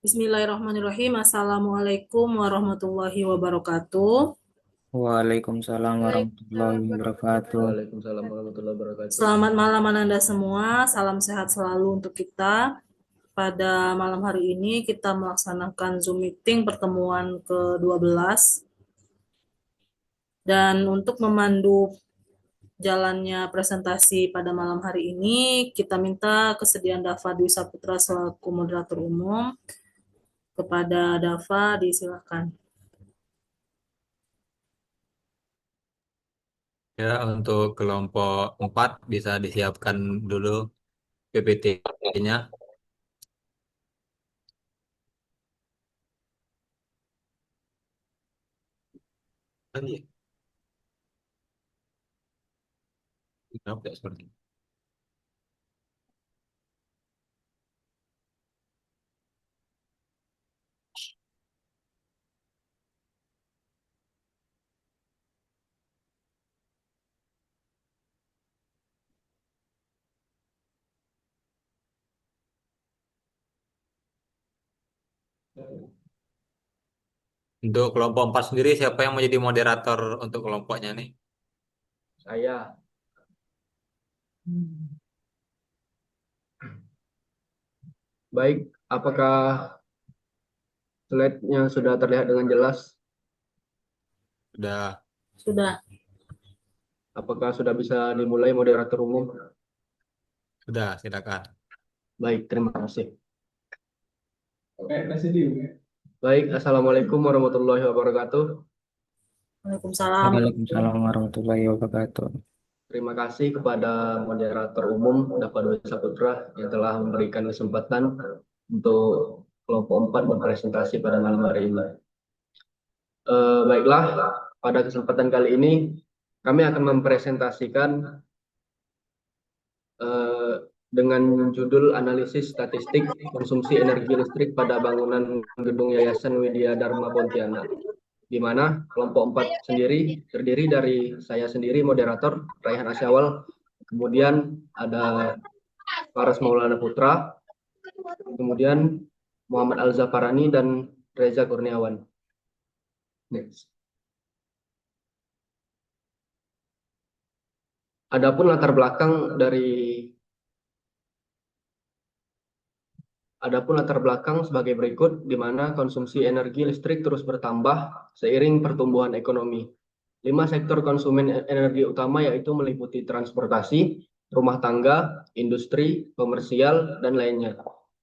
Bismillahirrahmanirrahim. Assalamualaikum warahmatullahi wabarakatuh. Waalaikumsalam warahmatullahi wabarakatuh. Waalaikumsalam warahmatullahi wabarakatuh. Selamat malam Ananda semua. Salam sehat selalu untuk kita. Pada malam hari ini kita melaksanakan Zoom meeting pertemuan ke-12. Dan untuk memandu jalannya presentasi pada malam hari ini, kita minta kesediaan Dava Dwi Saputra selaku moderator umum. Kepada Dava, disilakan. Ya, untuk kelompok 4 bisa disiapkan dulu PPT-nya. Kenapa tidak seperti ini? Untuk kelompok 4 sendiri, siapa yang menjadi moderator untuk kelompoknya nih? Saya. Baik, apakah slide-nya sudah terlihat dengan jelas? Sudah. Sudah. Apakah sudah bisa dimulai moderator umum? Sudah, silakan. Baik, terima kasih. Baik, Assalamualaikum warahmatullahi wabarakatuh. Waalaikumsalam. Waalaikumsalam warahmatullahi wabarakatuh. Terima kasih kepada moderator umum Dava Dwi Saputra yang telah memberikan kesempatan untuk kelompok 4 berpresentasi pada malam hari ini. Baiklah, pada kesempatan kali ini kami akan mempresentasikan dengan judul analisis statistik konsumsi energi listrik pada bangunan gedung Yayasan Widya Dharma Pontianak, di mana kelompok 4 sendiri terdiri dari saya sendiri moderator Raihan Asyawal, kemudian ada Faras Maulana Putra, kemudian Muhammad Al-Zafarani dan Reza Kurniawan. Next. Adapun latar belakang sebagai berikut, di mana konsumsi energi listrik terus bertambah seiring pertumbuhan ekonomi. 5 sektor konsumen energi utama yaitu meliputi transportasi, rumah tangga, industri, komersial, dan lainnya.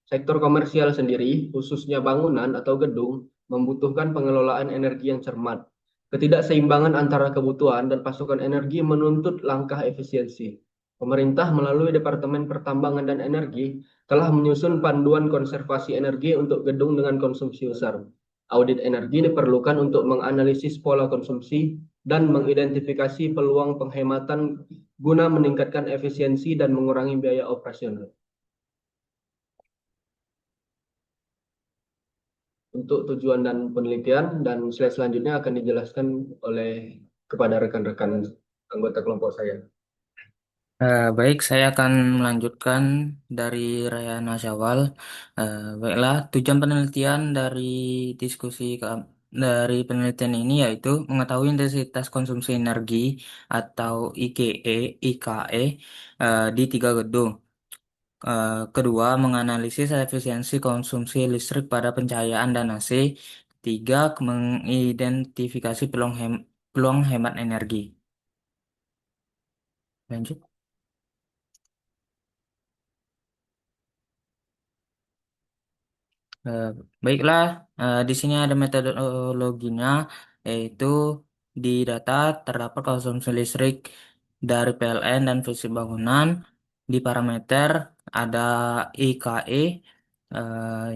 Sektor komersial sendiri, khususnya bangunan atau gedung, membutuhkan pengelolaan energi yang cermat. Ketidakseimbangan antara kebutuhan dan pasokan energi menuntut langkah efisiensi. Pemerintah melalui Departemen Pertambangan dan Energi telah menyusun panduan konservasi energi untuk gedung dengan konsumsi besar. Audit energi diperlukan untuk menganalisis pola konsumsi dan mengidentifikasi peluang penghematan guna meningkatkan efisiensi dan mengurangi biaya operasional. Untuk tujuan dan penelitian, dan slide selanjutnya akan dijelaskan kepada rekan-rekan anggota kelompok saya. Baik, saya akan melanjutkan dari Rayana Syawal. Baiklah, tujuan penelitian dari penelitian ini yaitu mengetahui intensitas konsumsi energi atau IKE, di tiga gedung. Kedua, menganalisis efisiensi konsumsi listrik pada pencahayaan dan AC. Tiga, mengidentifikasi peluang hemat energi. Lanjut. Eh, Baiklah, di sini ada metodologinya, yaitu di data terdapat konsumsi listrik dari PLN dan fisik bangunan. Di parameter ada IKE,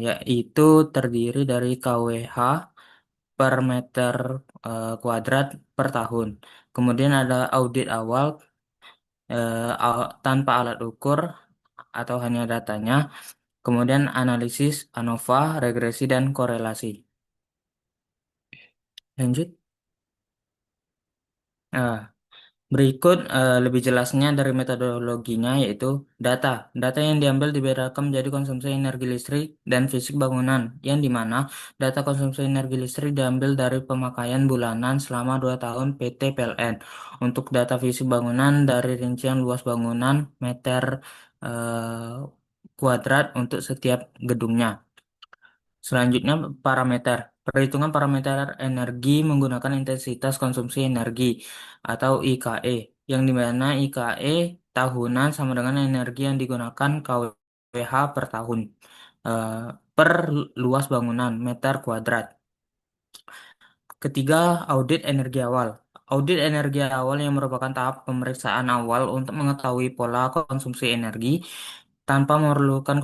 yaitu terdiri dari KWH per meter kuadrat per tahun. Kemudian ada audit awal tanpa alat ukur atau hanya datanya. Kemudian analisis ANOVA, regresi, dan korelasi. Lanjut. Nah, Berikut lebih jelasnya dari metodologinya yaitu data. Data yang diambil dibedakan menjadi konsumsi energi listrik dan fisik bangunan, yang dimana data konsumsi energi listrik diambil dari pemakaian bulanan selama 2 tahun PT PLN. Untuk data fisik bangunan dari rincian luas bangunan meter kuadrat untuk setiap gedungnya. Selanjutnya, parameter. Perhitungan parameter energi menggunakan intensitas konsumsi energi atau IKE, yang dimana IKE tahunan sama dengan energi yang digunakan kWh per tahun eh, per luas bangunan meter kuadrat. Ketiga, audit energi awal. Audit energi awal yang merupakan tahap pemeriksaan awal untuk mengetahui pola konsumsi energi tanpa memerlukan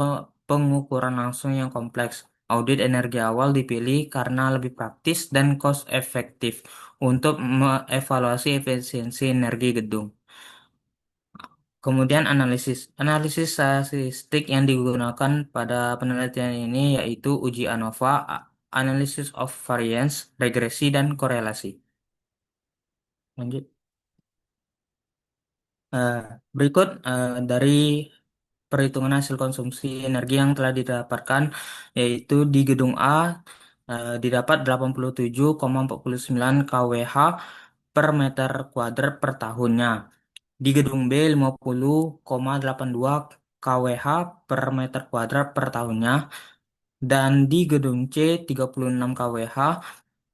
pengukuran langsung yang kompleks. Audit energi awal dipilih karena lebih praktis dan cost efektif untuk mengevaluasi efisiensi energi gedung. Kemudian analisis. Analisis statistik yang digunakan pada penelitian ini yaitu uji ANOVA, Analysis of Variance, regresi, dan korelasi. Lanjut. Eh, Berikut dari perhitungan hasil konsumsi energi yang telah didapatkan, yaitu di gedung A didapat 87,49 kWh per meter kuadrat per tahunnya. Di gedung B 50,82 kWh per meter kuadrat per tahunnya. Dan di gedung C 36 kWh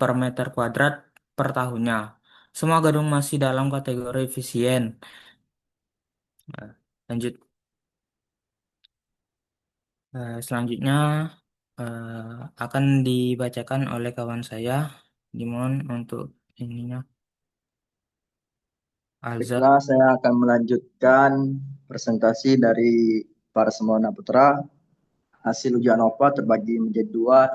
per meter kuadrat per tahunnya. Semua gedung masih dalam kategori efisien. Nah, lanjut. Selanjutnya akan dibacakan oleh kawan saya. Dimohon untuk ininya. Alza. Baiklah, saya akan melanjutkan presentasi dari para Semona Putra. Hasil uji ANOVA terbagi menjadi dua.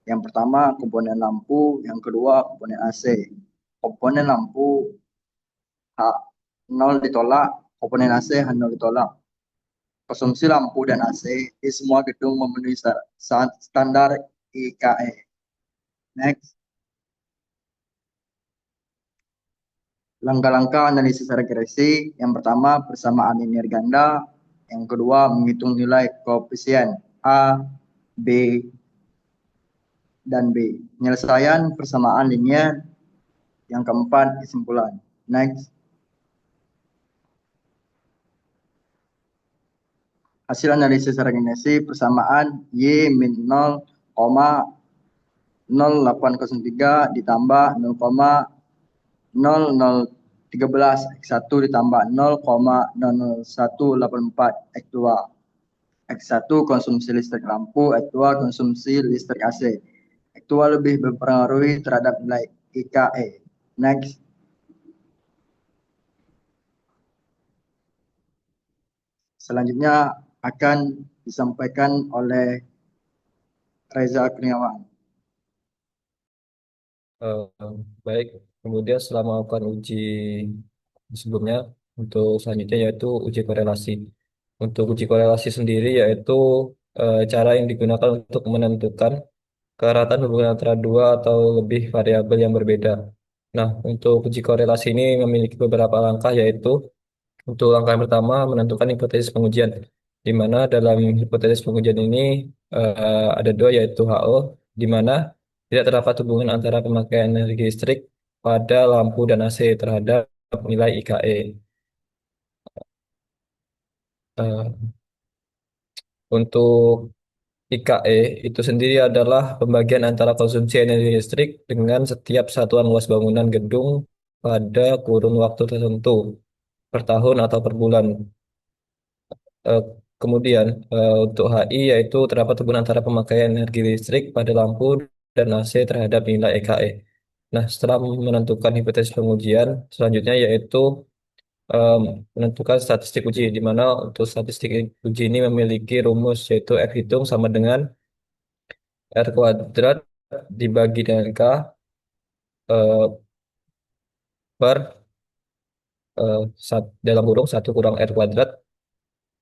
Yang pertama komponen lampu, yang kedua komponen AC. Komponen lampu H0 ditolak, komponen AC H0 ditolak. Konsumsi lampu dan AC di semua gedung memenuhi standar IKE. Next. Langkah-langkah analisis regresi. Yang pertama, persamaan linear ganda. Yang kedua, menghitung nilai koefisien A, B, dan B. Penyelesaian persamaan linear. Yang keempat, kesimpulan. Next. Hasil analisis regresi persamaan Y min 0,0803 ditambah 0,0013 X1 ditambah 0,00184 X2. X1 konsumsi listrik lampu, X2 konsumsi listrik AC. X2 lebih berpengaruh terhadap nilai IKE. Next. Selanjutnya akan disampaikan oleh Reza Kurniawan. Baik, kemudian setelah melakukan uji sebelumnya, untuk selanjutnya yaitu uji korelasi. Untuk uji korelasi sendiri yaitu cara yang digunakan untuk menentukan kerataan hubungan antara dua atau lebih variabel yang berbeda. Nah, untuk uji korelasi ini memiliki beberapa langkah, yaitu untuk langkah yang pertama menentukan hipotesis pengujian, di mana dalam hipotesis pengujian ini ada dua, yaitu HO, di mana tidak terdapat hubungan antara pemakaian energi listrik pada lampu dan AC terhadap nilai IKE. Eh, untuk IKE itu sendiri adalah pembagian antara konsumsi energi listrik dengan setiap satuan luas bangunan gedung pada kurun waktu tertentu per tahun atau per bulan. Eh, Kemudian untuk HI yaitu terdapat hubungan antara pemakaian energi listrik pada lampu dan AC terhadap nilai EKE. Nah, setelah menentukan hipotesis pengujian, selanjutnya yaitu em, menentukan statistik uji, di mana untuk statistik uji ini memiliki rumus, yaitu F hitung sama dengan R kuadrat dibagi dengan K per dalam kurung 1 kurang R kuadrat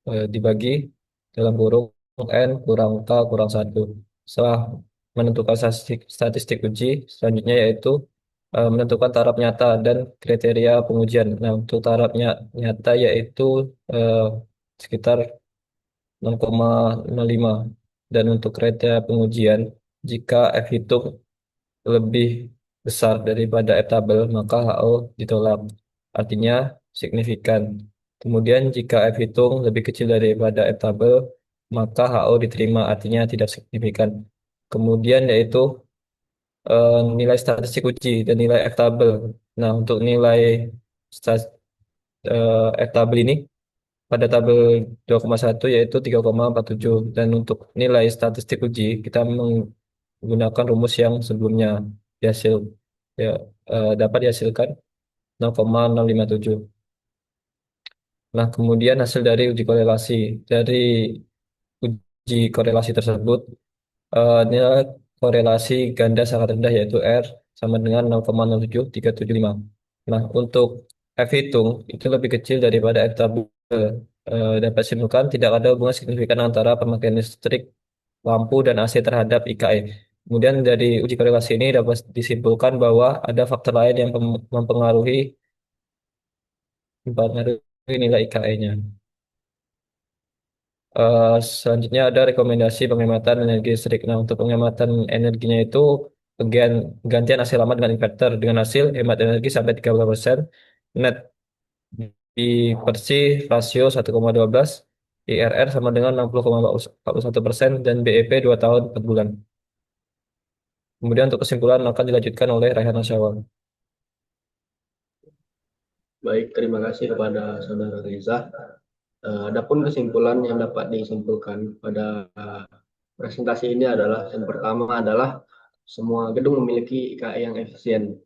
dibagi dalam kurung N kurang K kurang 1. Setelah menentukan statistik uji, selanjutnya yaitu menentukan taraf nyata dan kriteria pengujian. Nah, untuk nyata yaitu eh, sekitar 0,05. Dan untuk kriteria pengujian, jika F hitung lebih besar daripada F tabel, maka HO ditolak. Artinya signifikan. Kemudian jika F hitung lebih kecil daripada F tabel, maka HO diterima, artinya tidak signifikan. Kemudian yaitu nilai statistik uji dan nilai F tabel. Nah, untuk nilai stas- F tabel ini pada tabel 2,1 yaitu 3,47, dan untuk nilai statistik uji kita menggunakan rumus yang sebelumnya dihasil ya dapat dihasilkan 0,657. Nah, kemudian hasil dari uji korelasi. Dari uji korelasi tersebut, nilai korelasi ganda sangat rendah yaitu R sama dengan 0,07375. Nah, untuk F hitung itu lebih kecil daripada F tabel. Dapat simpulkan tidak ada hubungan signifikan antara pemakaian listrik lampu dan AC terhadap IKE. Kemudian dari uji korelasi ini dapat disimpulkan bahwa ada faktor lain yang mempengaruhi nilai IKE-nya. Selanjutnya ada rekomendasi penghematan energi listrik. Nah, untuk penghematan energinya itu gantian AC lama dengan inverter dengan hasil hemat energi sampai 30%, net di Persi rasio 1,12, IRR sama dengan 60,41%, dan BEP 2 tahun 4 bulan. Kemudian untuk kesimpulan akan dilanjutkan oleh Rayhana Syawal. Baik, terima kasih kepada Saudara Reza. Adapun kesimpulan yang dapat disimpulkan pada presentasi ini adalah yang pertama adalah semua gedung memiliki IKE yang efisien.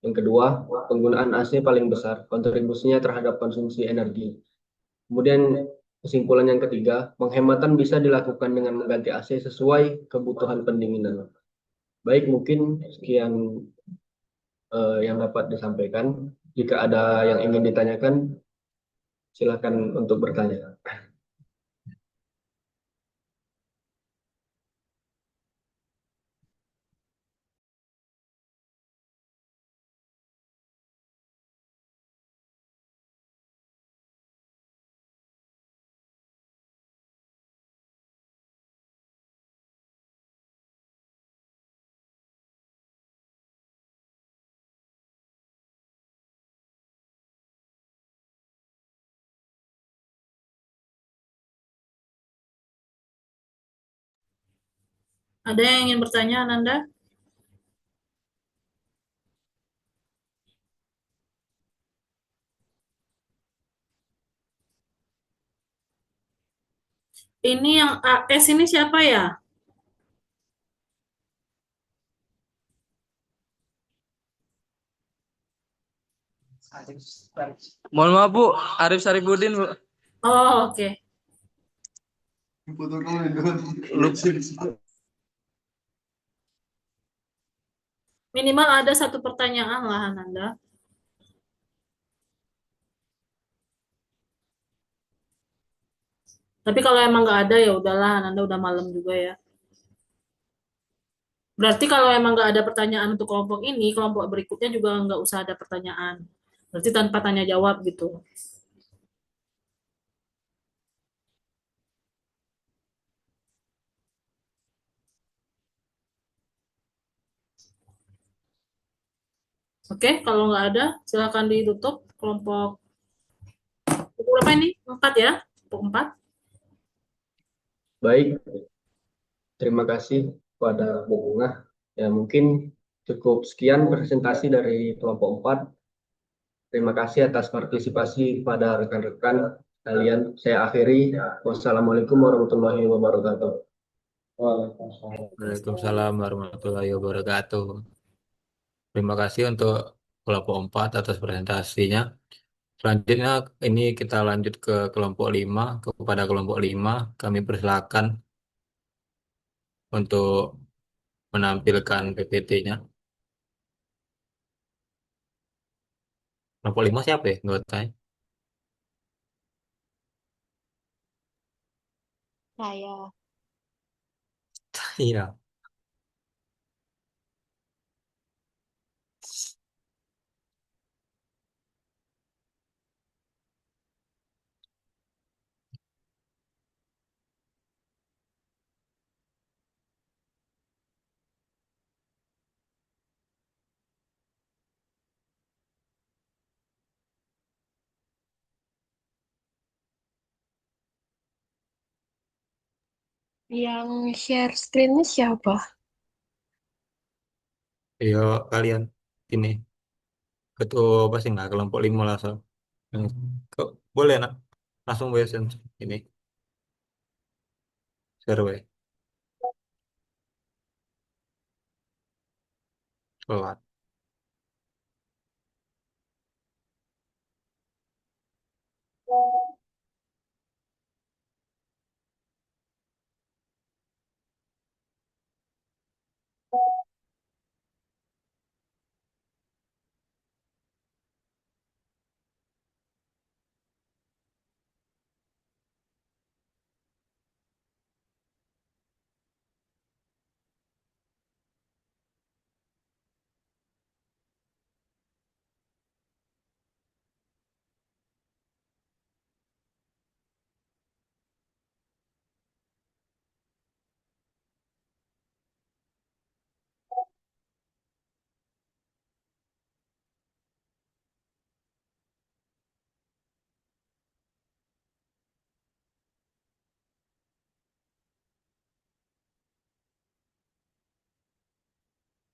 Yang kedua, penggunaan AC paling besar kontribusinya terhadap konsumsi energi. Kemudian kesimpulan yang ketiga, penghematan bisa dilakukan dengan mengganti AC sesuai kebutuhan pendinginan. Baik, mungkin sekian yang dapat disampaikan. Jika ada yang ingin ditanyakan, silakan untuk bertanya. Ada yang ingin bertanya, Ananda? Ini yang AS ini siapa ya? Mohon maaf Bu, Arif Sarifudin Bu. Oh, oke. Minimal ada satu pertanyaan lah, Ananda. Tapi kalau emang nggak ada ya udahlah, Ananda udah malam juga ya. Berarti kalau emang nggak ada pertanyaan untuk kelompok ini, kelompok berikutnya juga nggak usah ada pertanyaan. Berarti tanpa tanya jawab gitu. Oke, kalau nggak ada, silakan ditutup kelompok berapa ini? 4 ya? Kelompok 4. Baik, terima kasih kepada Bu Bunga. Ya, mungkin cukup sekian presentasi dari kelompok 4. Terima kasih atas partisipasi pada rekan-rekan kalian. Saya akhiri. Wassalamualaikum warahmatullahi wabarakatuh. Waalaikumsalam warahmatullahi wabarakatuh. Terima kasih untuk kelompok 4 atas presentasinya. Selanjutnya ini kita lanjut ke kelompok 5. Kepada kelompok 5, kami persilakan untuk menampilkan PPT-nya. Kelompok 5 siapa ya? Anggotanya? Saya. Iya. Yang share screen-nya siapa? Yo kalian ini ketua apa sih nggak kelompok 5 lah so. Kok boleh nak langsung WSN ini share we. Lewat.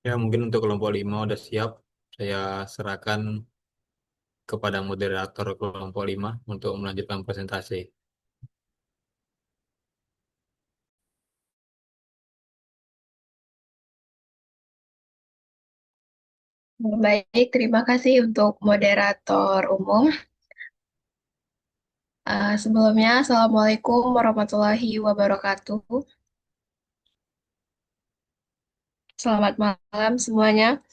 Ya mungkin untuk kelompok 5 udah siap. Saya serahkan kepada moderator kelompok 5 untuk melanjutkan presentasi. Baik, terima kasih untuk moderator umum. Sebelumnya, Assalamualaikum warahmatullahi wabarakatuh. Selamat malam semuanya.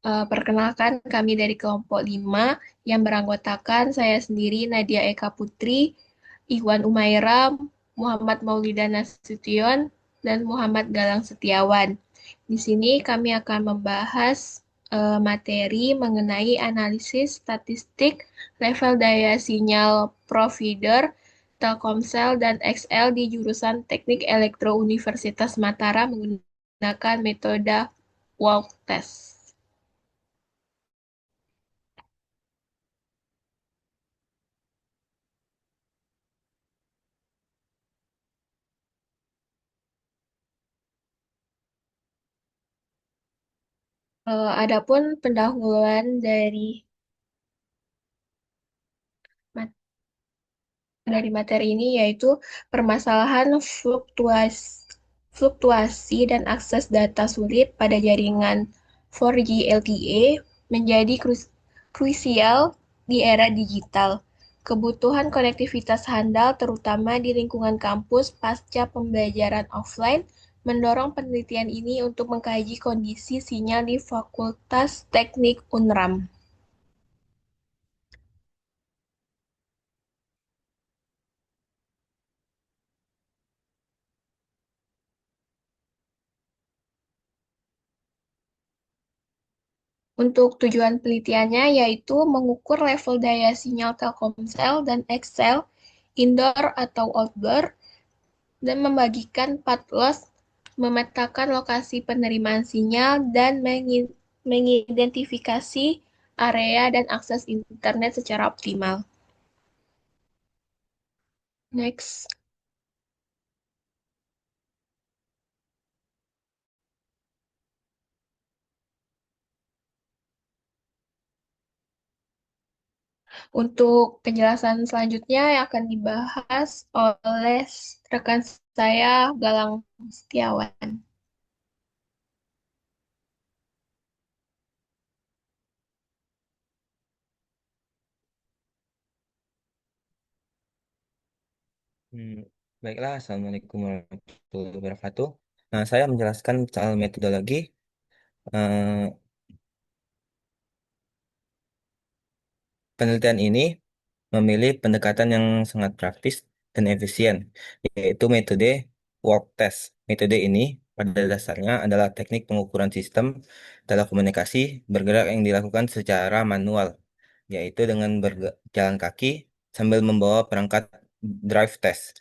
Perkenalkan, kami dari kelompok 5 yang beranggotakan saya sendiri, Nadia Eka Putri, Iwan Umairam, Muhammad Maulida Nasution, dan Muhammad Galang Setiawan. Di sini kami akan membahas materi mengenai analisis statistik level daya sinyal provider, Telkomsel, dan XL di jurusan Teknik Elektro Universitas Mataram menggunakan metode walk test. Adapun pendahuluan dari materi ini yaitu permasalahan fluktuasi dan akses data sulit pada jaringan 4G LTE menjadi krusial di era digital. Kebutuhan konektivitas handal terutama di lingkungan kampus pasca pembelajaran offline mendorong penelitian ini untuk mengkaji kondisi sinyal di Fakultas Teknik UNRAM. Untuk tujuan penelitiannya yaitu mengukur level daya sinyal Telkomsel dan XL indoor atau outdoor dan membagikan path loss, memetakan lokasi penerimaan sinyal dan mengidentifikasi area dan akses internet secara optimal. Next. Untuk penjelasan selanjutnya yang akan dibahas oleh rekan saya Galang Setiawan. Hmm, Baiklah, Assalamualaikum warahmatullahi wabarakatuh. Nah, saya menjelaskan soal metodologi. Eh, Penelitian ini memilih pendekatan yang sangat praktis dan efisien, yaitu metode walk test. Metode ini pada dasarnya adalah teknik pengukuran sistem telekomunikasi bergerak yang dilakukan secara manual, yaitu dengan berjalan kaki sambil membawa perangkat drive test.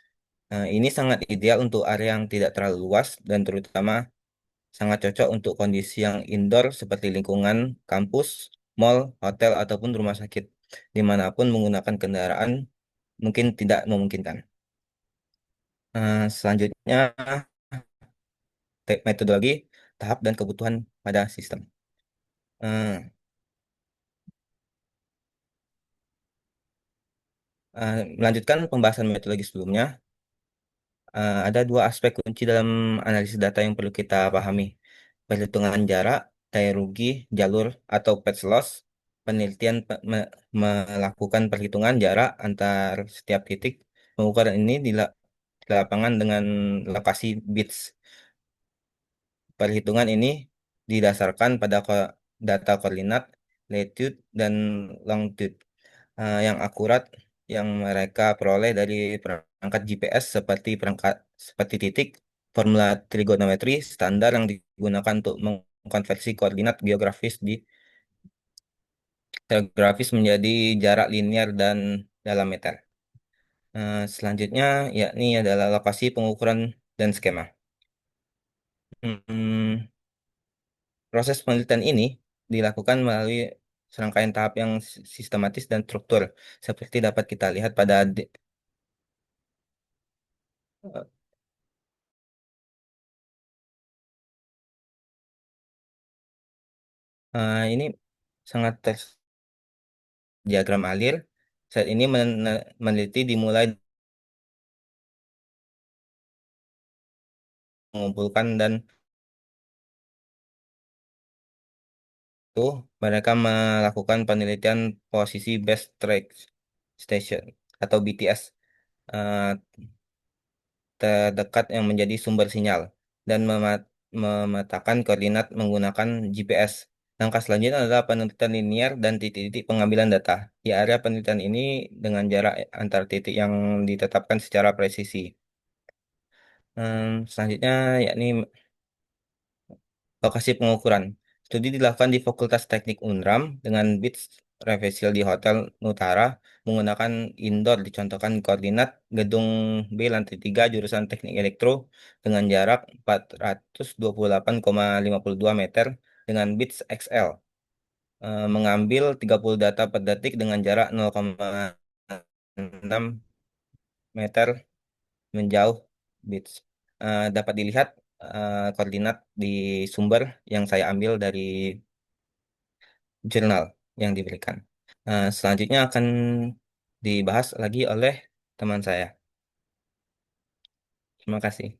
Ini sangat ideal untuk area yang tidak terlalu luas dan terutama sangat cocok untuk kondisi yang indoor seperti lingkungan kampus, mall, hotel, ataupun rumah sakit, dimanapun menggunakan kendaraan mungkin tidak memungkinkan. Selanjutnya, metodologi, tahap, dan kebutuhan pada sistem. Eh, Melanjutkan pembahasan metodologi sebelumnya, ada dua aspek kunci dalam analisis data yang perlu kita pahami. Perhitungan jarak, daya rugi, jalur, atau patch loss. Penelitian melakukan perhitungan jarak antar setiap titik. Pengukuran ini di lapangan dengan lokasi bits. Perhitungan ini didasarkan pada data koordinat, latitude, dan longitude yang akurat yang mereka peroleh dari perangkat GPS seperti titik, formula trigonometri standar yang digunakan untuk mengkonversi koordinat geografis menjadi jarak linear dan dalam meter. Selanjutnya yakni adalah lokasi pengukuran dan skema. Hmm, Proses penelitian ini dilakukan melalui serangkaian tahap yang sistematis dan struktur, seperti dapat kita lihat pada ini sangat diagram alir. Saat ini meneliti dimulai mengumpulkan dan itu mereka melakukan penelitian posisi base track station atau BTS eh, terdekat yang menjadi sumber sinyal dan memetakan koordinat menggunakan GPS. Langkah selanjutnya adalah penelitian linear dan titik-titik pengambilan data. Di area penelitian ini dengan jarak antar titik yang ditetapkan secara presisi. Selanjutnya yakni lokasi pengukuran. Studi dilakukan di Fakultas Teknik Unram dengan BITS Revesil di Hotel Nutara menggunakan indoor dicontohkan koordinat gedung B lantai 3 jurusan Teknik Elektro dengan jarak 428,52 meter dengan BITS XL. Mengambil 30 data per detik dengan jarak 0,6 meter menjauh bits. Dapat dilihat koordinat di sumber yang saya ambil dari jurnal yang diberikan. Selanjutnya akan dibahas lagi oleh teman saya. Terima kasih.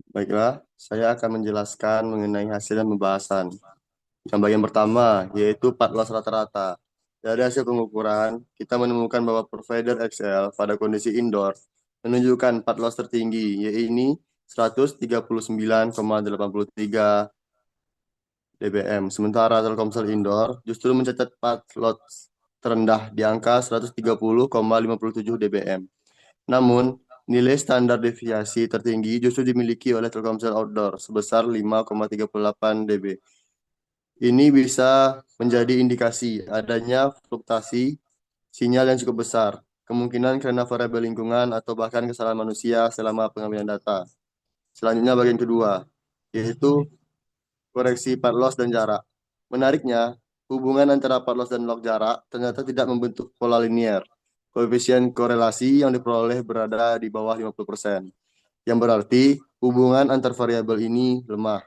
Baiklah, saya akan menjelaskan mengenai hasil dan pembahasan. Yang bagian pertama, yaitu part loss rata-rata. Dari hasil pengukuran, kita menemukan bahwa provider XL pada kondisi indoor menunjukkan part loss tertinggi, yaitu 139,83 dBm. Sementara Telkomsel indoor justru mencatat part loss terendah di angka 130,57 dBm. Namun, nilai standar deviasi tertinggi justru dimiliki oleh Telkomsel outdoor sebesar 5,38 dB. Ini bisa menjadi indikasi adanya fluktuasi sinyal yang cukup besar, kemungkinan karena variabel lingkungan atau bahkan kesalahan manusia selama pengambilan data. Selanjutnya bagian kedua, yaitu koreksi part loss dan jarak. Menariknya, hubungan antara part loss dan log jarak ternyata tidak membentuk pola linear. Koefisien korelasi yang diperoleh berada di bawah 50%, yang berarti hubungan antar variabel ini lemah.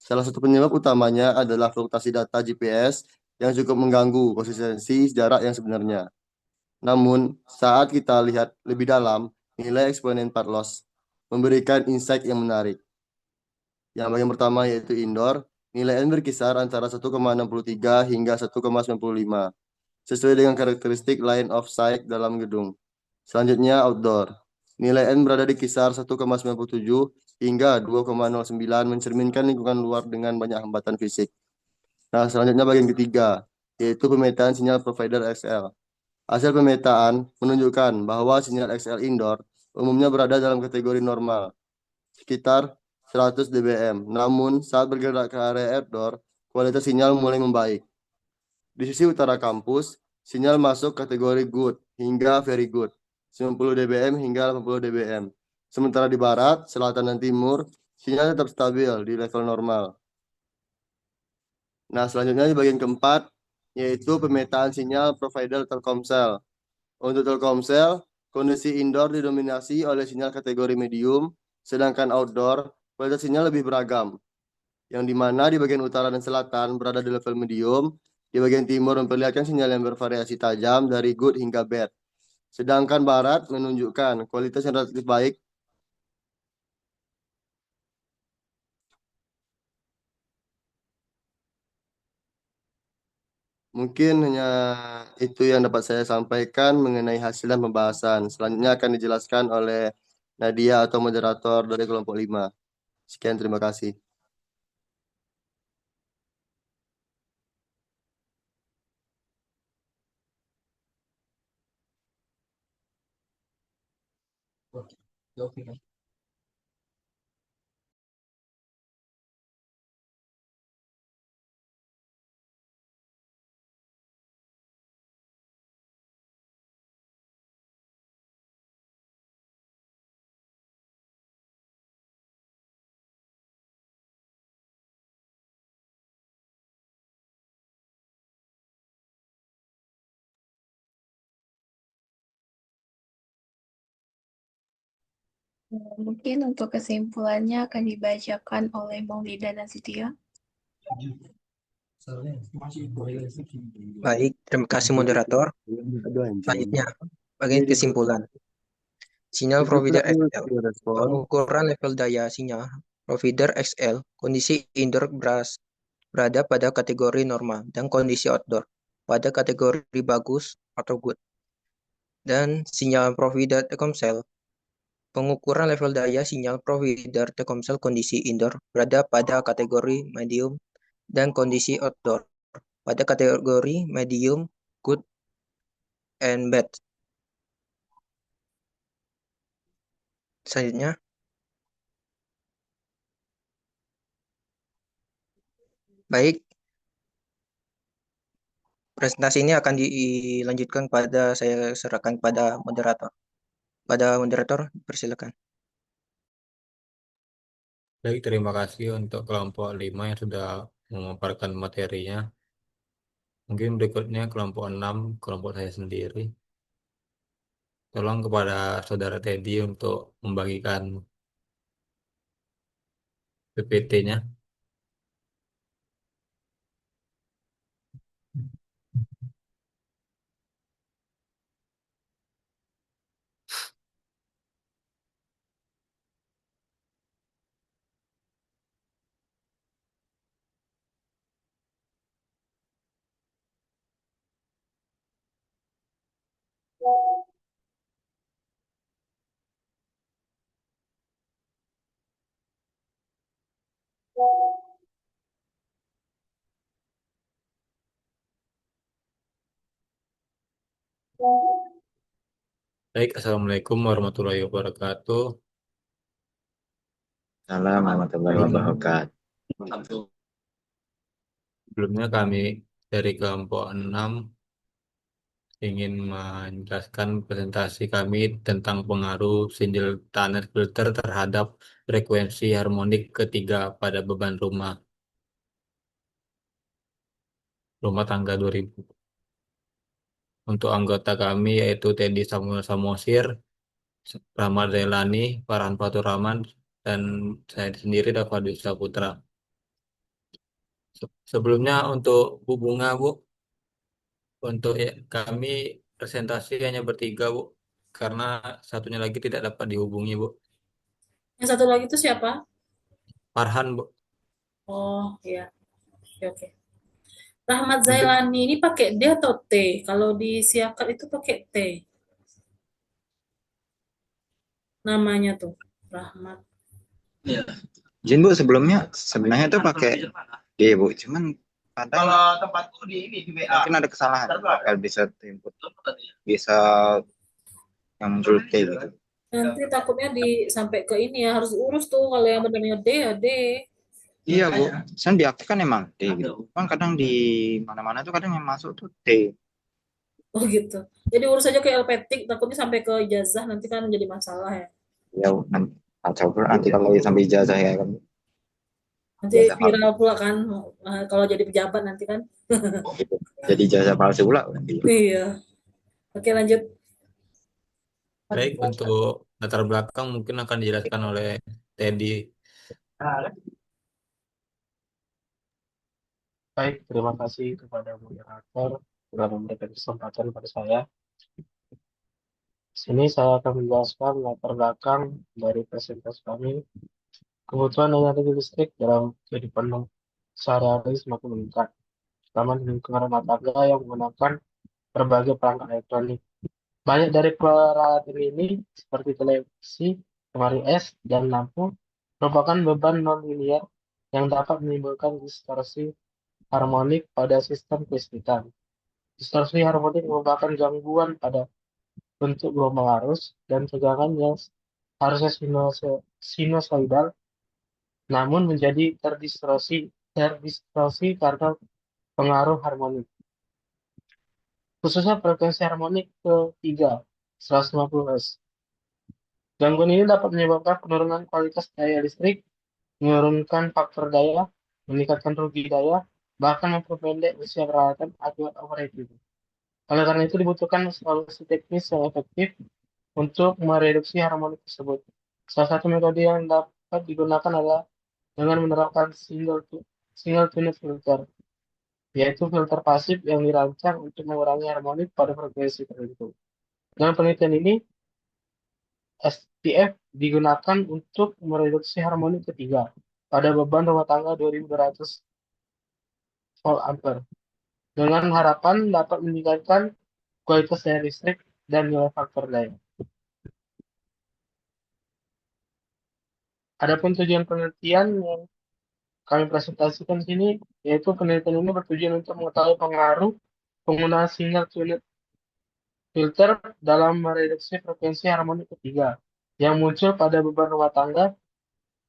Salah satu penyebab utamanya adalah fluktuasi data GPS yang cukup mengganggu konsistensi jarak yang sebenarnya. Namun, saat kita lihat lebih dalam, nilai eksponen part loss memberikan insight yang menarik. Yang bagian pertama yaitu indoor, nilai N berkisar antara 1,63 hingga 1,95, sesuai dengan karakteristik line of sight dalam gedung. Selanjutnya outdoor, nilai N berada di kisar 1,97 hingga 2,09 mencerminkan lingkungan luar dengan banyak hambatan fisik. Nah, selanjutnya bagian ketiga, yaitu pemetaan sinyal provider XL. Hasil pemetaan menunjukkan bahwa sinyal XL indoor umumnya berada dalam kategori normal, sekitar 100 dBm. Namun, saat bergerak ke area outdoor, kualitas sinyal mulai membaik. Di sisi utara kampus, sinyal masuk kategori good hingga very good, 90 dBm hingga 80 dBm. Sementara di barat, selatan, dan timur, sinyal tetap stabil di level normal. Nah, selanjutnya di bagian keempat, yaitu pemetaan sinyal provider Telkomsel. Untuk Telkomsel, kondisi indoor didominasi oleh sinyal kategori medium, sedangkan outdoor kualitas sinyal lebih beragam, yang dimana di bagian utara dan selatan berada di level medium, di bagian timur memperlihatkan sinyal yang bervariasi tajam dari good hingga bad, sedangkan barat menunjukkan kualitas yang relatif baik. Mungkin hanya itu yang dapat saya sampaikan mengenai hasil dan pembahasan. Selanjutnya akan dijelaskan oleh Nadia atau moderator dari kelompok 5. Sekian, terima kasih. Mungkin untuk kesimpulannya akan dibacakan oleh Maulida Nasution. Baik, terima kasih moderator. Selanjutnya, bagian kesimpulan. Sinyal provider XL. Pengukuran level daya sinyal provider XL, kondisi indoor berada pada kategori normal dan kondisi outdoor pada kategori bagus atau good. Dan sinyal provider Telkomsel, pengukuran level daya sinyal provider Telkomsel kondisi indoor berada pada kategori medium dan kondisi outdoor pada kategori medium, good, and bad. Selanjutnya, baik, presentasi ini akan dilanjutkan saya serahkan pada moderator. Pada moderator, persilakan. Baik, terima kasih untuk kelompok 5 yang sudah memaparkan materinya. Mungkin berikutnya kelompok 6, kelompok saya sendiri. Tolong kepada saudara Teddy untuk membagikan PPT-nya. Baik, Assalamualaikum warahmatullahi wabarakatuh. Assalamualaikum warahmatullahi wabarakatuh. Sebelumnya kami dari kelompok 6 ingin menjelaskan presentasi kami tentang pengaruh single tunnel filter terhadap frekuensi harmonik ketiga pada beban rumah tangga 2000. Untuk anggota kami yaitu Teddy Samuel Samosir, Rahmat Zailani, Farhan Fatur Rahman, dan saya sendiri Dafadil Saputra. Sebelumnya untuk Bu Bunga, Bu, untuk kami presentasi hanya bertiga, Bu, karena satunya lagi tidak dapat dihubungi, Bu. Yang satu lagi itu siapa? Farhan, Bu. Oh, iya. Oke. Rahmat Zailani ini pakai D atau T? Kalau di Siakap itu pakai T. Namanya tuh, Rahmat. Iya. Izin Bu, sebenarnya tuh pakai D Bu, cuman kalau tempatku di WA mungkin ada kesalahan. Kalau bisa input, bisa yang muncul T gitu. Nanti takutnya sampai ke ini ya, harus urus tuh kalau yang benernya D ya D. Iya Bu, saya diaktifkan emang D gitu. Kan kadang di mana-mana tuh kadang yang masuk tuh D. Oh gitu. Jadi urus aja ke LPTIK, takutnya sampai ke ijazah nanti kan jadi masalah ya. Ya, nanti coba nanti kalau sampai ijazah ya kan. Nanti jasa palsu. viral pula kan, kalau jadi pejabat nanti kan. Gitu. Jadi jasa palsu pula nanti. Iya. Oke, lanjut. Baik, untuk latar belakang mungkin akan dijelaskan oleh Teddy. Baik, terima kasih kepada moderator telah memberikan kesempatan pada saya. Sini saya akan menjelaskan latar belakang dari presentasi kami. Kebutuhan energi listrik dalam kehidupan sehari-hari semakin meningkat, terutama di lingkungan rumah tangga yang menggunakan berbagai perangkat elektronik. Banyak dari peralatan ini, seperti televisi, lemari es, dan lampu, merupakan beban non-linear yang dapat menimbulkan distorsi harmonik pada sistem kelistrikan. Distorsi harmonik merupakan gangguan pada bentuk gelombang arus dan tegangan yang harusnya sinusoidal, namun menjadi terdistorsi karena pengaruh harmonik. Khususnya frekuensi harmonik ketiga, 150 Hz. Gangguan ini dapat menyebabkan penurunan kualitas daya listrik, menurunkan faktor daya, meningkatkan rugi daya, bahkan memperpendek usia peralatan akibat overheating. Oleh karena itu dibutuhkan solusi teknis yang efektif untuk mereduksi harmonik tersebut. Salah satu metode yang dapat digunakan adalah dengan menerapkan single tuner filter, yaitu filter pasif yang dirancang untuk mengurangi harmonik pada frekuensi tertentu. Dengan penelitian ini, SPF digunakan untuk mereduksi harmonik ketiga pada beban rumah tangga 2200 volt ampere, dengan harapan dapat meningkatkan kualitas daya listrik dan nilai faktor daya. Adapun tujuan penelitian yang kami presentasikan di sini, yaitu penelitian ini bertujuan untuk mengetahui pengaruh penggunaan single tuner filter dalam mereduksi frekuensi harmonik ketiga yang muncul pada beban rumah tangga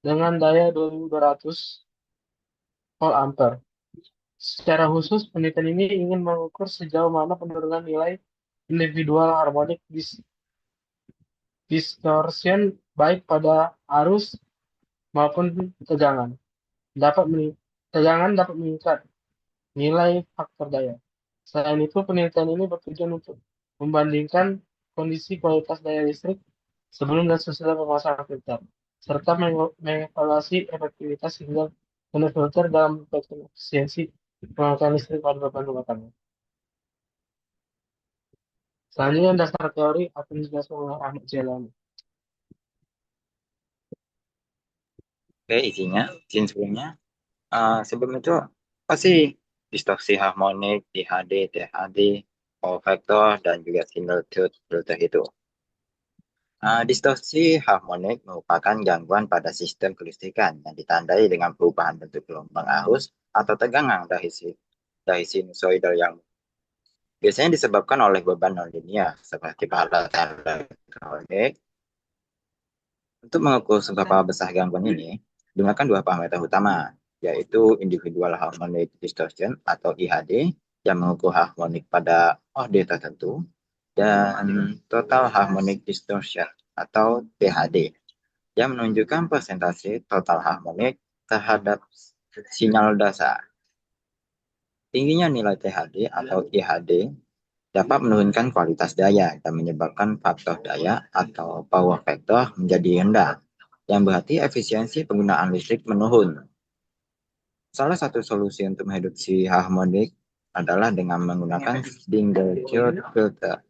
dengan daya 2200 volt ampere. Secara khusus, penelitian ini ingin mengukur sejauh mana penurunan nilai individual harmonik distortion baik pada arus maupun tegangan dapat meningkat nilai faktor daya. Selain itu, penelitian ini bertujuan untuk membandingkan kondisi kualitas daya listrik sebelum dan sesudah pemasangan filter, serta mengevaluasi efektivitas single tuner filter dalam meningkatkan efisiensi pengalihan listrik pada beban rumah tangga. Selanjutnya, dasar teori akan dijelaskan oleh Ahmad Jailani. Oke, izin sebelumnya. Sebelum itu, apa sih distorsi harmonik, IHD, THD, power factor, dan juga single tooth filter itu? Distorsi harmonik merupakan gangguan pada sistem kelistrikan yang ditandai dengan perubahan bentuk gelombang arus atau tegangan dari sinusoidal yang biasanya disebabkan oleh beban nonlinear seperti peralatan elektronik. Untuk mengukur seberapa besar gangguan ini, digunakan dua parameter utama, yaitu individual harmonic distortion atau IHD yang mengukur harmonik pada orde tertentu, dan total harmonic distortion atau THD yang menunjukkan persentase total harmonik terhadap sinyal dasar. Tingginya nilai THD atau IHD dapat menurunkan kualitas daya dan menyebabkan faktor daya atau power factor menjadi rendah, yang berarti efisiensi penggunaan listrik menurun. Salah satu solusi untuk mereduksi harmonik adalah dengan menggunakan single tooth filter,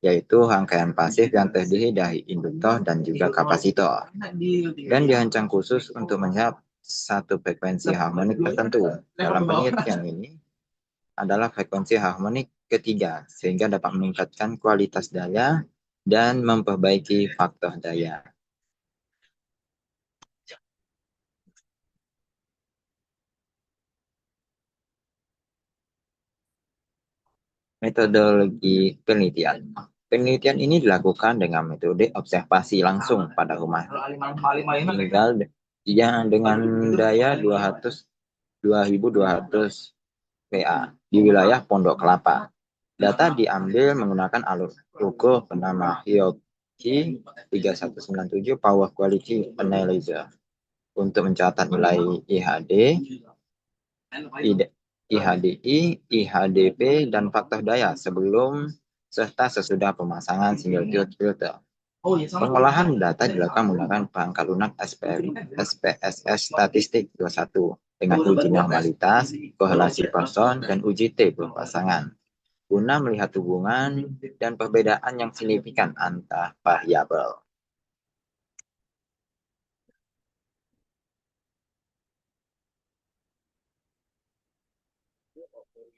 yaitu rangkaian pasif yang terdiri dari induktor dan juga kapasitor, dan dirancang khusus untuk melihat satu frekuensi harmonik tertentu. Dalam penelitian ini adalah frekuensi harmonik ketiga, sehingga dapat meningkatkan kualitas daya dan memperbaiki faktor daya. Metodologi penelitian. Penelitian ini dilakukan dengan metode observasi langsung pada rumah tinggal dengan daya 2200 PA di wilayah Pondok Kelapa. Data diambil menggunakan alat ukur bernama Hioki 3197 Power Quality Analyzer. untuk mencatat nilai IHD, IHDI, IHDP, dan faktor daya sebelum serta sesudah pemasangan single tube filter. Pengolahan data dilakukan menggunakan perangkat lunak SPSS Statistik 21 dengan uji normalitas, korelasi person, dan uji T berpasangan guna melihat hubungan dan perbedaan yang signifikan antar variabel.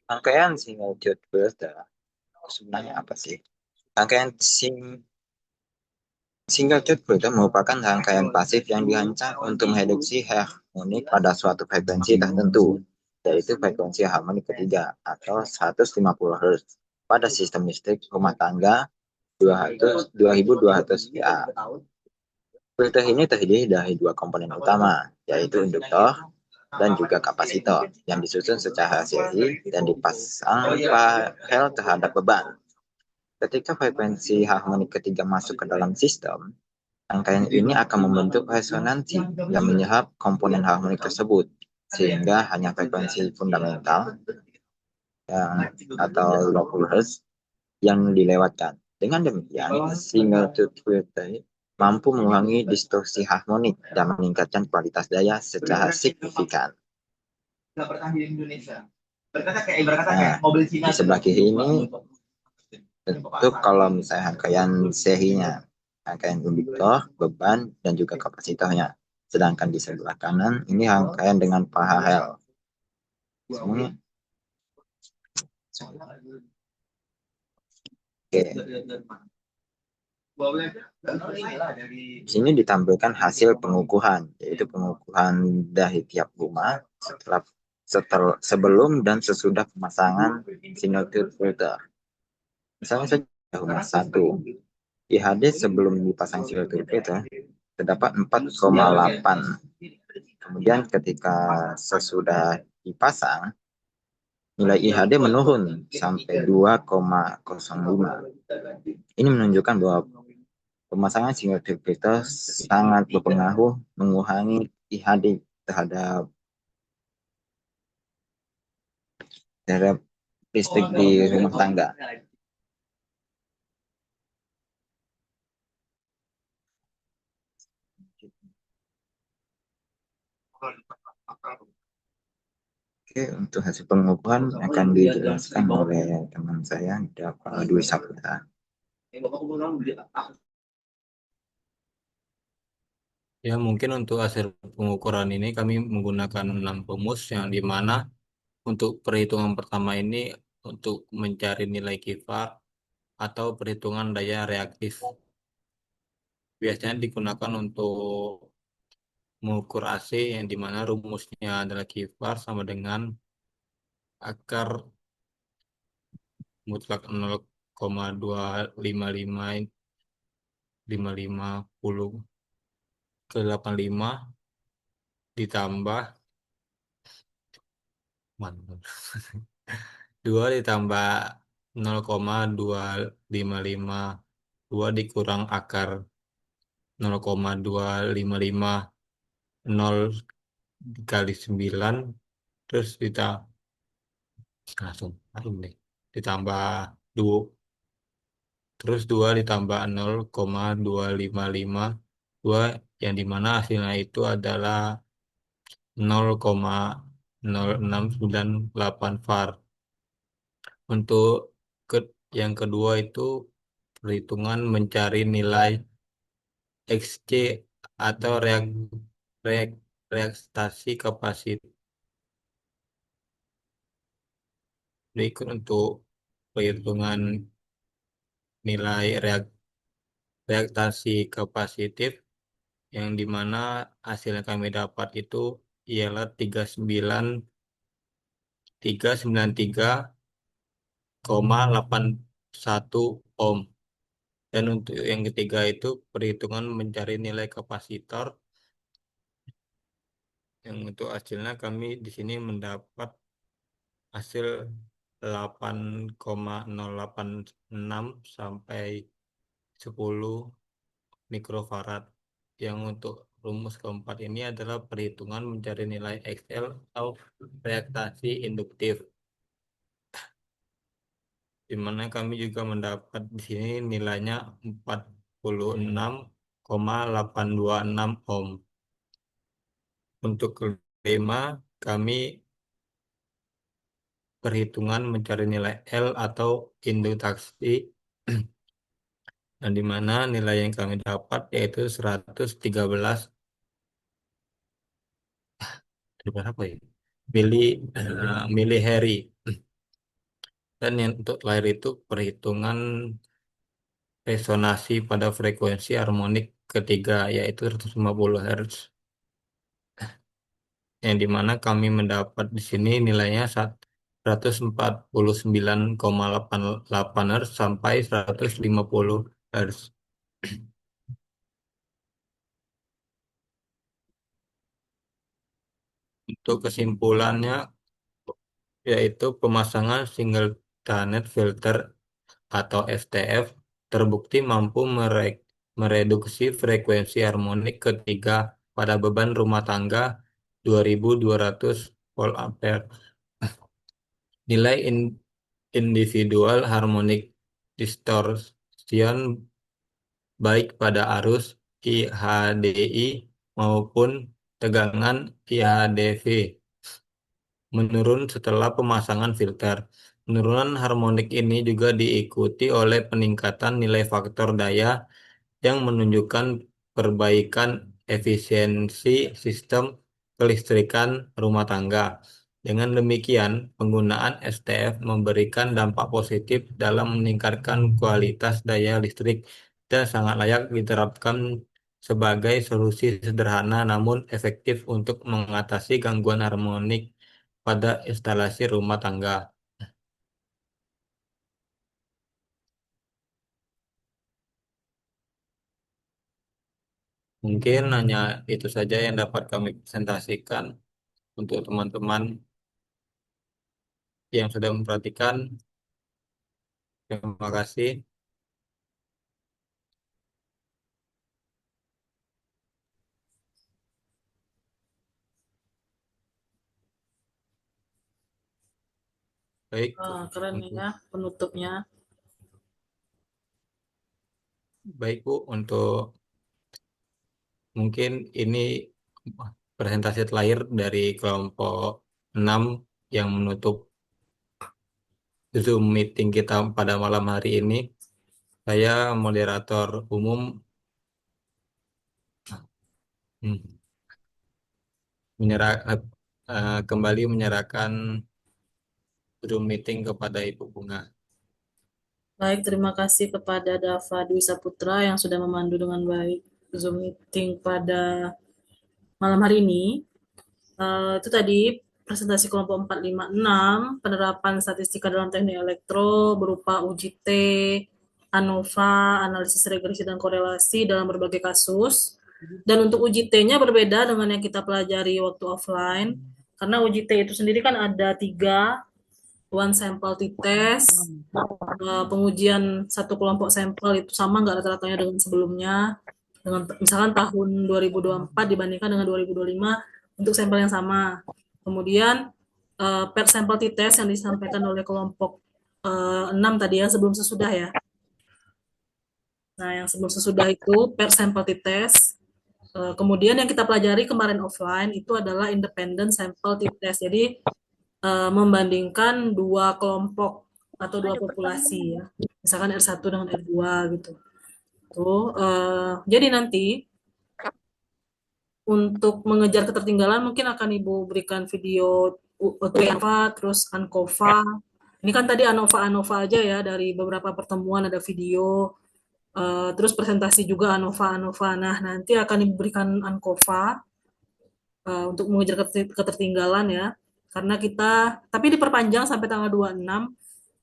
Rangkaian single tube filter sebenarnya apa sih? Rangkaian single tube filter merupakan rangkaian pasif yang dirancang untuk mendeteksi harmonik pada suatu frekuensi tertentu, yaitu frekuensi harmonik ketiga atau 150 Hz pada sistem listrik rumah tangga 2200 VA. Filter ini terdiri dari dua komponen utama, yaitu induktor dan juga kapasitor yang disusun secara seri dan dipasang paralel terhadap beban. Ketika frekuensi harmonik ketiga masuk ke dalam sistem, rangkaian ini akan membentuk resonansi yang menyerap komponen harmonik tersebut, sehingga hanya frekuensi fundamental atau low Hz yang dilewatkan. Dengan demikian, single tube filter mampu mengurangi distorsi harmonik dan meningkatkan kualitas daya secara signifikan. Nah, di sebelah kiri ini tentu kalau misalnya rangkaian serinya, rangkaian induktor, beban, dan juga kapasitornya. Sedangkan di sebelah kanan ini rangkaian dengan paralel. Semuanya. Oke. Di sini ditampilkan hasil pengukuran, yaitu pengukuran dari tiap rumah sebelum dan sesudah pemasangan single tube filter. Misalnya saja rumah 1, IHD sebelum dipasang single tube filter terdapat 4,8. Kemudian ketika sesudah dipasang, nilai IHD menurun sampai 2,05. Ini menunjukkan bahwa pemasangan single tube filter sangat berpengaruh mengurangi IHD terhadap listrik di rumah tangga. Oke, untuk hasil pengukuran akan dijelaskan oleh teman saya, Dava Dwi Saputra. Ya, mungkin untuk hasil pengukuran ini kami menggunakan 6 rumus yang dimana untuk perhitungan pertama ini untuk mencari nilai kifar atau perhitungan daya reaktif. Biasanya digunakan untuk mengukur AC yang dimana rumusnya adalah kifar sama dengan akar mutlak 0,255 ke 85 ditambah 2 ditambah 0,2552 dikurang akar 0,2550 dikali 9 terus ditambah 2 terus 2 ditambah 0,2552 yang dimana hasilnya itu adalah 0,0698 var. Untuk yang kedua itu perhitungan mencari nilai XC atau reaktasi kapasitor. Berikut untuk perhitungan nilai reaktasi kapasitif yang dimana hasil yang kami dapat itu ialah 393,81 ohm. Dan untuk yang ketiga itu perhitungan mencari nilai kapasitor yang untuk hasilnya kami di sini mendapat hasil 8,086 sampai 10 mikrofarad yang untuk rumus keempat ini adalah perhitungan mencari nilai XL atau reaktasi induktif, di mana kami juga mendapat di sini nilainya 46,826 ohm. Untuk kelima, kami perhitungan mencari nilai L atau induktasi, dan di mana nilai yang kami dapat yaitu 113 berapa ya? Milihenry. Dan yang untuk layer itu perhitungan resonansi pada frekuensi harmonik ketiga yaitu 150 Hz. Yang dimana kami mendapat di sini nilainya 149,88 Hz sampai 150 Hz. Untuk kesimpulannya yaitu pemasangan simultaneous filter atau STF terbukti mampu mereduksi frekuensi harmonik ketiga pada beban rumah tangga 2200 volt ampere. Nilai individual harmonic distortion baik pada arus IHDI maupun tegangan IHDV menurun setelah pemasangan filter. Penurunan harmonik ini juga diikuti oleh peningkatan nilai faktor daya yang menunjukkan perbaikan efisiensi sistem kelistrikan rumah tangga. Dengan demikian, penggunaan STF memberikan dampak positif dalam meningkatkan kualitas daya listrik dan sangat layak diterapkan sebagai solusi sederhana namun efektif untuk mengatasi gangguan harmonik pada instalasi rumah tangga. Mungkin hanya itu saja yang dapat kami presentasikan untuk teman-teman yang sudah memperhatikan. Terima kasih. Baik, Keren ya penutupnya. baik Bu, untuk mungkin ini presentasi terakhir dari kelompok 6 yang menutup Zoom meeting kita pada malam hari ini. Saya moderator umum kembali menyerahkan Zoom meeting kepada Ibu Bunga. Baik, terima kasih kepada Dava Dwi Saputra yang sudah memandu dengan baik Zoom meeting pada malam hari ini. Itu tadi presentasi kelompok 456, penerapan statistika dalam teknik elektro berupa uji T, ANOVA, analisis regresi dan korelasi dalam berbagai kasus. Dan untuk uji T-nya berbeda dengan yang kita pelajari waktu offline, karena uji T itu sendiri kan ada 3, one sample t-test, pengujian satu kelompok sampel itu sama nggak rata-ratanya dengan sebelumnya, dengan misalkan tahun 2024 dibandingkan dengan 2025 untuk sampel yang sama. Kemudian per sampel t-test yang disampaikan oleh kelompok 6 tadi ya, sebelum sesudah ya. Nah, yang sebelum sesudah itu per sampel t-test. Kemudian yang kita pelajari kemarin offline itu adalah independent sample t-test. Jadi membandingkan dua kelompok atau dua populasi ya, misalkan R1 dengan R2 gitu. Tuh, jadi nanti untuk mengejar ketertinggalan mungkin akan Ibu berikan video UTV terus ANCOVA. Ini kan tadi ANOVA aja ya, dari beberapa pertemuan ada video, terus presentasi juga ANOVA. Nah, nanti akan diberikan ANCOVA untuk mengejar ketertinggalan ya. Karena kita, tapi diperpanjang sampai tanggal 26.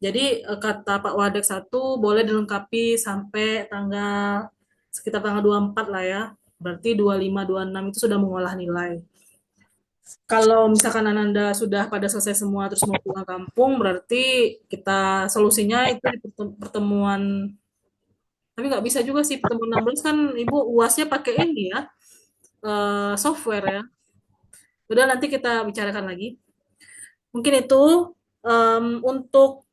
Jadi kata Pak Wadek 1 boleh dilengkapi sampai tanggal sekitar tanggal 24 lah ya. Berarti 25, 26 itu sudah mengolah nilai. Kalau misalkan Ananda sudah pada selesai semua terus mau pulang kampung, berarti kita solusinya itu di pertemuan. Tapi nggak bisa juga sih pertemuan 16 kan Ibu UASnya pakai ini ya. software ya. Udah nanti kita bicarakan lagi. Mungkin itu untuk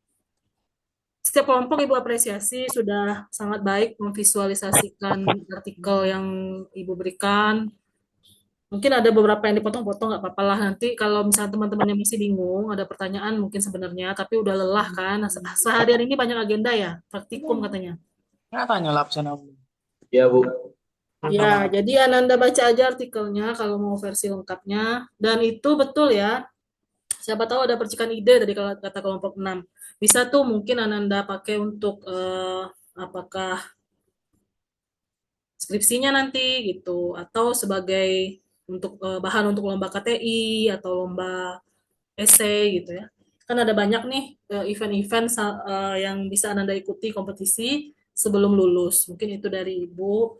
setiap kelompok Ibu apresiasi sudah sangat baik memvisualisasikan artikel yang Ibu berikan. Mungkin ada beberapa yang dipotong-potong, nggak apa-apa lah. Nanti kalau misalnya teman-teman yang masih bingung, ada pertanyaan mungkin sebenarnya, tapi udah lelah kan. Seharian ini banyak agenda ya, praktikum katanya. Tanya lapisan aku. Ya, Bu. Ya, jadi Ananda baca aja artikelnya kalau mau versi lengkapnya. Dan itu betul ya. Siapa tahu ada percikan ide dari kata kelompok 6. Bisa tuh mungkin Ananda pakai untuk apakah skripsinya nanti gitu, atau sebagai untuk bahan untuk lomba KTI atau lomba essay gitu ya. Kan ada banyak nih event-event yang bisa Ananda ikuti kompetisi sebelum lulus. Mungkin itu dari Ibu.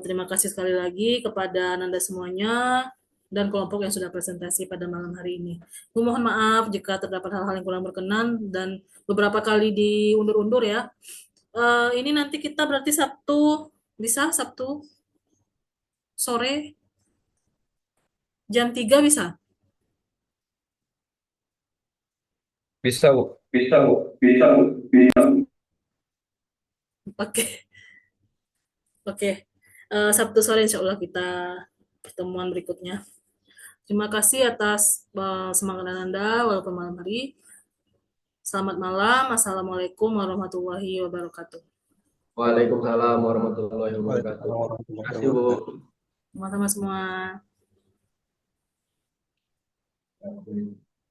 Terima kasih sekali lagi kepada Ananda semuanya dan kelompok yang sudah presentasi pada malam hari ini. Mohon maaf jika terdapat hal-hal yang kurang berkenan dan beberapa kali diundur-undur ya. Ini nanti kita berarti Sabtu, bisa Sabtu sore jam 3 bisa? Bisa, Bu. Oke. Oke. Sabtu sore insya Allah kita pertemuan berikutnya. Terima kasih atas semangat Anda walaupun malam hari. Selamat malam. Assalamualaikum warahmatullahi wabarakatuh. Waalaikumsalam warahmatullahi wabarakatuh. Terima kasih, Bu. Sama-sama semua.